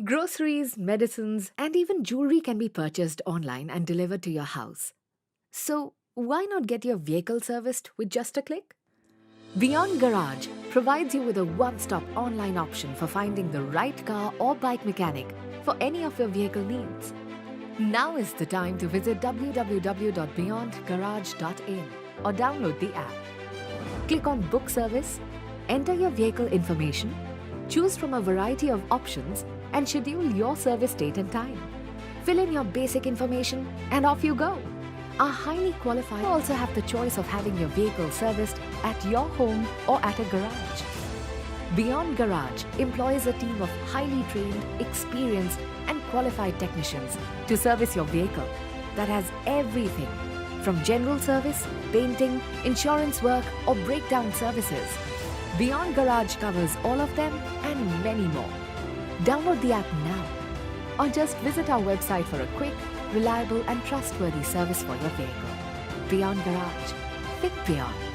Groceries, medicines, and even jewelry can be purchased online and delivered to your house. So, why not get your vehicle serviced with just a click? Beyond Garage provides you with a one-stop online option for finding the right car or bike mechanic for any of your vehicle needs. Now is the time to visit www.beyondgarage.in or download the app. Click on Book Service, enter your vehicle information, choose from a variety of options and schedule your service date and time. Fill in your basic information and off you go. Our highly qualified also have the choice of having your vehicle serviced at your home or at a garage. Beyond Garage employs a team of highly trained, experienced and qualified technicians to service your vehicle that has everything from general service, painting, insurance work or breakdown services. Beyond Garage covers all of them and many more. Download the app now or just visit our website for a quick, reliable and trustworthy service for your vehicle. Beyond Garage. Think beyond.